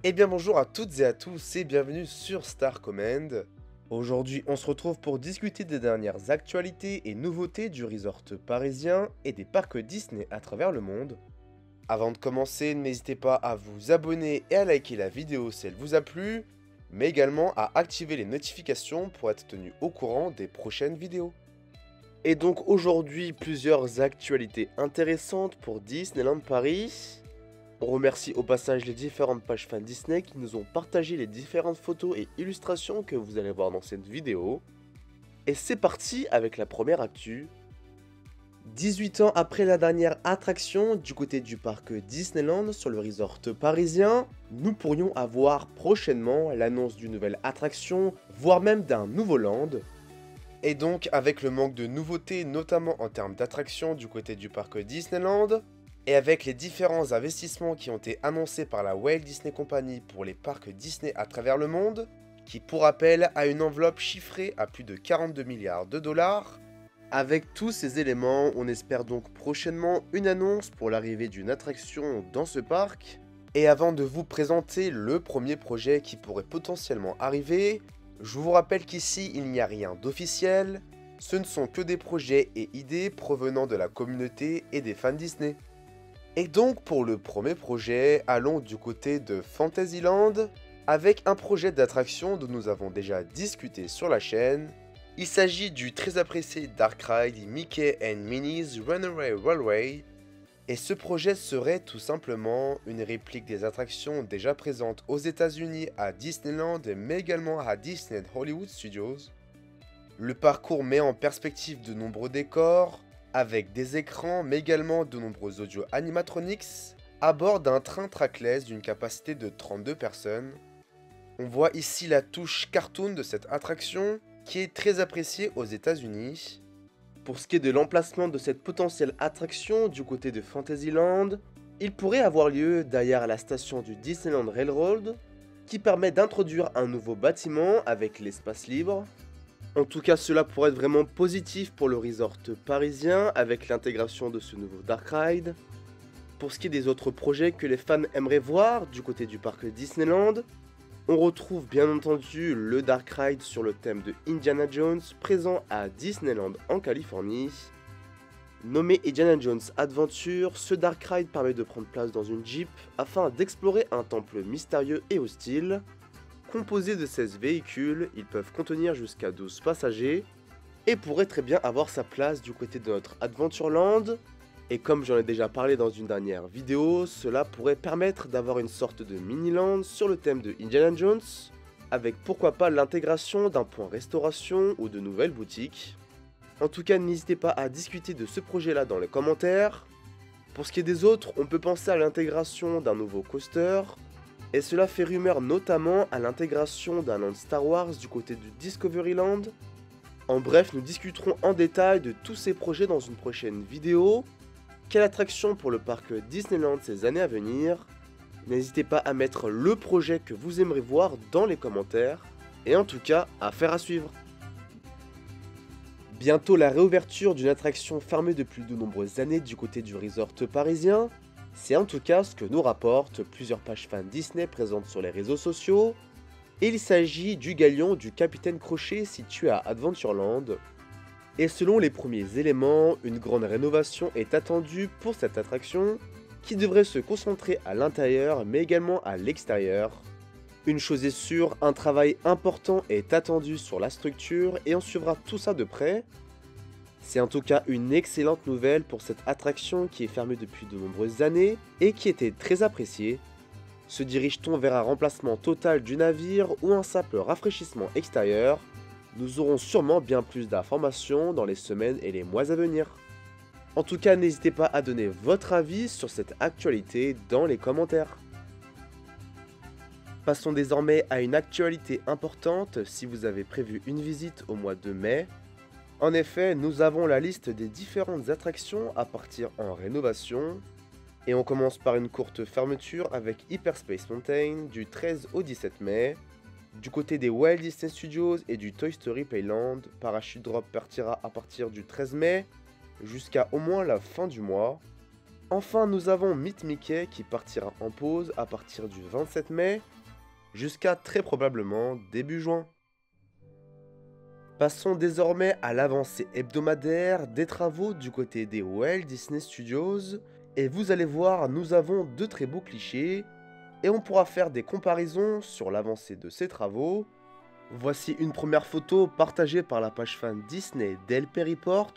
Eh bien bonjour à toutes et à tous et bienvenue sur Star Command. Aujourd'hui on se retrouve pour discuter des dernières actualités et nouveautés du resort parisien et des parcs Disney à travers le monde. Avant de commencer, n'hésitez pas à vous abonner et à liker la vidéo si elle vous a plu, mais également à activer les notifications pour être tenu au courant des prochaines vidéos. Et donc aujourd'hui plusieurs actualités intéressantes pour Disneyland Paris. On remercie au passage les différentes pages fans Disney qui nous ont partagé les différentes photos et illustrations que vous allez voir dans cette vidéo. Et c'est parti avec la première actu. 18 ans après la dernière attraction du côté du parc Disneyland sur le resort parisien, nous pourrions avoir prochainement l'annonce d'une nouvelle attraction, voire même d'un nouveau land. Et donc avec le manque de nouveautés, notamment en termes d'attractions du côté du parc Disneyland, et avec les différents investissements qui ont été annoncés par la Walt Disney Company pour les parcs Disney à travers le monde, qui pour rappel a une enveloppe chiffrée à plus de 42 milliards de dollars, avec tous ces éléments, on espère donc prochainement une annonce pour l'arrivée d'une attraction dans ce parc. Et avant de vous présenter le premier projet qui pourrait potentiellement arriver, je vous rappelle qu'ici il n'y a rien d'officiel, ce ne sont que des projets et idées provenant de la communauté et des fans Disney. Et donc pour le premier projet, allons du côté de Fantasyland, avec un projet d'attraction dont nous avons déjà discuté sur la chaîne. Il s'agit du très apprécié Dark Ride Mickey and Minnie's Runaway Railway, et ce projet serait tout simplement une réplique des attractions déjà présentes aux États-Unis à Disneyland mais également à Disney Hollywood Studios. Le parcours met en perspective de nombreux décors, avec des écrans mais également de nombreux audio animatronics, à bord d'un train trackless d'une capacité de 32 personnes. On voit ici la touche cartoon de cette attraction, qui est très appréciée aux États-Unis. Pour ce qui est de l'emplacement de cette potentielle attraction du côté de Fantasyland, il pourrait avoir lieu derrière la station du Disneyland Railroad, qui permet d'introduire un nouveau bâtiment avec l'espace libre. En tout cas, cela pourrait être vraiment positif pour le resort parisien avec l'intégration de ce nouveau Dark Ride. Pour ce qui est des autres projets que les fans aimeraient voir du côté du parc Disneyland, on retrouve bien entendu le Dark Ride sur le thème de Indiana Jones présent à Disneyland en Californie. Nommé Indiana Jones Adventure, ce Dark Ride permet de prendre place dans une Jeep afin d'explorer un temple mystérieux et hostile. Composé de 16 véhicules, ils peuvent contenir jusqu'à 12 passagers et pourrait très bien avoir sa place du côté de notre Adventureland. Et comme j'en ai déjà parlé dans une dernière vidéo, cela pourrait permettre d'avoir une sorte de mini-land sur le thème de Indiana Jones, avec pourquoi pas l'intégration d'un point restauration ou de nouvelles boutiques. En tout cas, n'hésitez pas à discuter de ce projet-là dans les commentaires. Pour ce qui est des autres, on peut penser à l'intégration d'un nouveau coaster, et cela fait rumeur notamment à l'intégration d'un land Star Wars du côté du Discoveryland. En bref, nous discuterons en détail de tous ces projets dans une prochaine vidéo. Quelle attraction pour le parc Disneyland ces années à venir? N'hésitez pas à mettre le projet que vous aimeriez voir dans les commentaires. Et en tout cas, affaire à suivre. Bientôt la réouverture d'une attraction fermée depuis de nombreuses années du côté du resort parisien. C'est en tout cas ce que nous rapportent plusieurs pages fans Disney présentes sur les réseaux sociaux. Et il s'agit du galion du Capitaine Crochet situé à Adventureland. Et selon les premiers éléments, une grande rénovation est attendue pour cette attraction, qui devrait se concentrer à l'intérieur mais également à l'extérieur. Une chose est sûre, un travail important est attendu sur la structure et on suivra tout ça de près. C'est en tout cas une excellente nouvelle pour cette attraction qui est fermée depuis de nombreuses années et qui était très appréciée. Se dirige-t-on vers un remplacement total du navire ou un simple rafraîchissement extérieur? Nous aurons sûrement bien plus d'informations dans les semaines et les mois à venir. En tout cas, n'hésitez pas à donner votre avis sur cette actualité dans les commentaires. Passons désormais à une actualité importante si vous avez prévu une visite au mois de mai. En effet, nous avons la liste des différentes attractions à partir en rénovation. Et on commence par une courte fermeture avec Hyperspace Mountain du 13 au 17 mai. Du côté des Walt Disney Studios et du Toy Story Playland, Parachute Drop partira à partir du 13 mai jusqu'à au moins la fin du mois. Enfin, nous avons Meet Mickey qui partira en pause à partir du 27 mai jusqu'à très probablement début juin. Passons désormais à l'avancée hebdomadaire des travaux du côté des Walt Disney Studios, et vous allez voir, nous avons de très beaux clichés, et on pourra faire des comparaisons sur l'avancée de ces travaux. Voici une première photo partagée par la page fan Disney d'LP Report,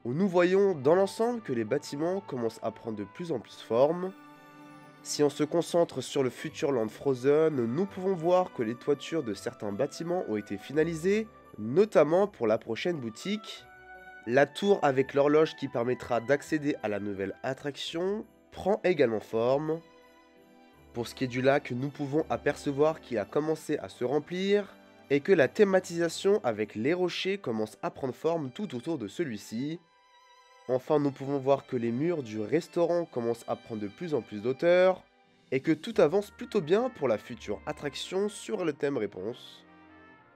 où nous voyons dans l'ensemble que les bâtiments commencent à prendre de plus en plus forme. Si on se concentre sur le Futureland Frozen, nous pouvons voir que les toitures de certains bâtiments ont été finalisées, notamment pour la prochaine boutique. La tour avec l'horloge qui permettra d'accéder à la nouvelle attraction prend également forme. Pour ce qui est du lac, nous pouvons apercevoir qu'il a commencé à se remplir et que la thématisation avec les rochers commence à prendre forme tout autour de celui-ci. Enfin, nous pouvons voir que les murs du restaurant commencent à prendre de plus en plus d'hauteur et que tout avance plutôt bien pour la future attraction sur le thème réponse.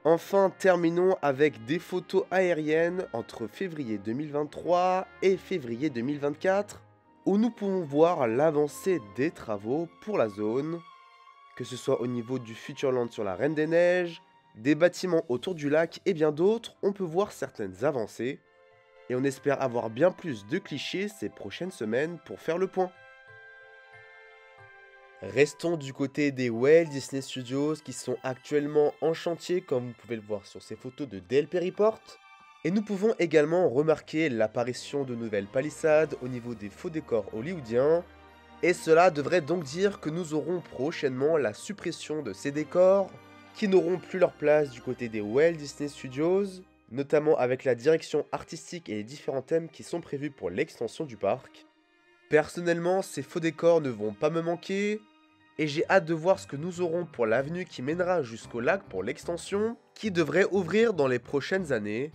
Enfin, terminons avec des photos aériennes entre février 2023 et février 2024, où nous pouvons voir l'avancée des travaux pour la zone, que ce soit au niveau du Futureland sur la Reine des Neiges, des bâtiments autour du lac et bien d'autres, on peut voir certaines avancées, et on espère avoir bien plus de clichés ces prochaines semaines pour faire le point. Restons du côté des Walt Disney Studios qui sont actuellement en chantier comme vous pouvez le voir sur ces photos de DLP Report. Et nous pouvons également remarquer l'apparition de nouvelles palissades au niveau des faux décors hollywoodiens. Et cela devrait donc dire que nous aurons prochainement la suppression de ces décors qui n'auront plus leur place du côté des Walt Disney Studios, notamment avec la direction artistique et les différents thèmes qui sont prévus pour l'extension du parc. Personnellement, ces faux décors ne vont pas me manquer, et j'ai hâte de voir ce que nous aurons pour l'avenue qui mènera jusqu'au lac pour l'extension, qui devrait ouvrir dans les prochaines années.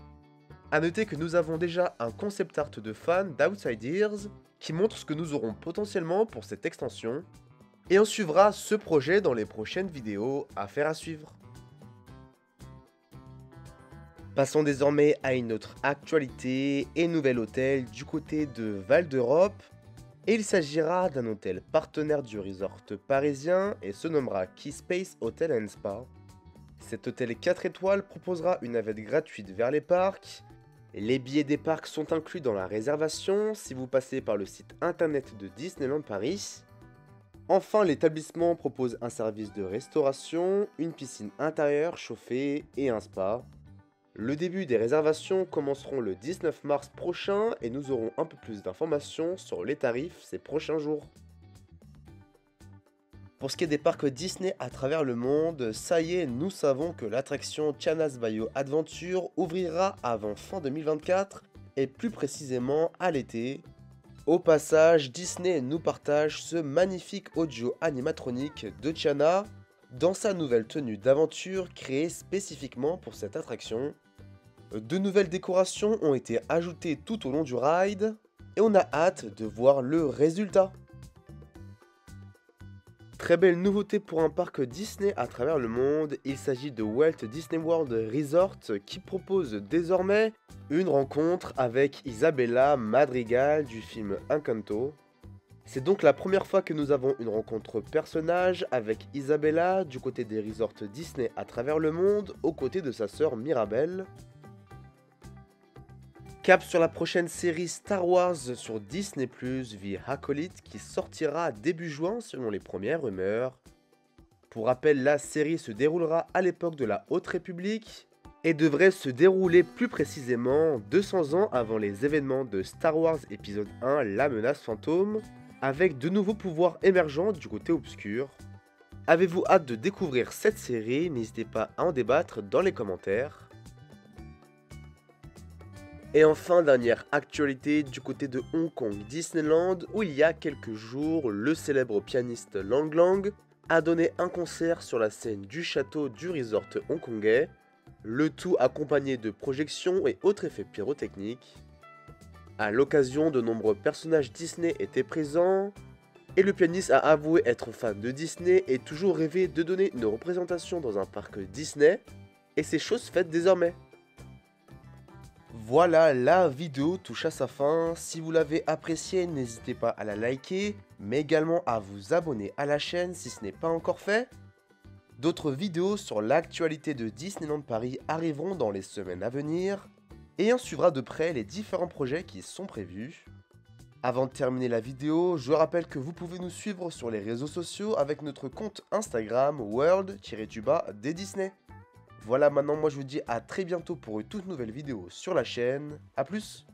A noter que nous avons déjà un concept art de fans d'Outside Ears, qui montre ce que nous aurons potentiellement pour cette extension, et on suivra ce projet dans les prochaines vidéos, affaire à suivre. Passons désormais à une autre actualité et nouvel hôtel du côté de Val d'Europe. Et il s'agira d'un hôtel partenaire du resort parisien et se nommera Keyspace Hotel & Spa. Cet hôtel 4 étoiles proposera une navette gratuite vers les parcs. Les billets des parcs sont inclus dans la réservation si vous passez par le site internet de Disneyland Paris. Enfin, l'établissement propose un service de restauration, une piscine intérieure chauffée et un spa. Le début des réservations commenceront le 19 mars prochain et nous aurons un peu plus d'informations sur les tarifs ces prochains jours. Pour ce qui est des parcs Disney à travers le monde, ça y est, nous savons que l'attraction Tiana's Bayou Adventure ouvrira avant fin 2024 et plus précisément à l'été. Au passage, Disney nous partage ce magnifique audio animatronique de Tiana dans sa nouvelle tenue d'aventure créée spécifiquement pour cette attraction. De nouvelles décorations ont été ajoutées tout au long du ride et on a hâte de voir le résultat. Très belle nouveauté pour un parc Disney à travers le monde, il s'agit de Walt Disney World Resort qui propose désormais une rencontre avec Isabella Madrigal du film Encanto. C'est donc la première fois que nous avons une rencontre personnage avec Isabella du côté des resorts Disney à travers le monde aux côtés de sa sœur Mirabelle. Cap sur la prochaine série Star Wars sur Disney+, The Acolyte, qui sortira début juin selon les premières rumeurs. Pour rappel, la série se déroulera à l'époque de la Haute République et devrait se dérouler plus précisément 200 ans avant les événements de Star Wars épisode 1, La Menace Fantôme, avec de nouveaux pouvoirs émergents du côté obscur. Avez-vous hâte de découvrir cette série? N'hésitez pas à en débattre dans les commentaires. Et enfin, dernière actualité du côté de Hong Kong Disneyland, où il y a quelques jours, le célèbre pianiste Lang Lang a donné un concert sur la scène du château du resort hongkongais, le tout accompagné de projections et autres effets pyrotechniques. À l'occasion, de nombreux personnages Disney étaient présents, et le pianiste a avoué être fan de Disney et toujours rêvé de donner une représentation dans un parc Disney, et c'est chose faite désormais. Voilà, la vidéo touche à sa fin. Si vous l'avez appréciée, n'hésitez pas à la liker, mais également à vous abonner à la chaîne si ce n'est pas encore fait. D'autres vidéos sur l'actualité de Disneyland Paris arriveront dans les semaines à venir, et on suivra de près les différents projets qui sont prévus. Avant de terminer la vidéo, je rappelle que vous pouvez nous suivre sur les réseaux sociaux avec notre compte Instagram world-des Disney. Voilà, maintenant moi je vous dis à très bientôt pour une toute nouvelle vidéo sur la chaîne. A plus!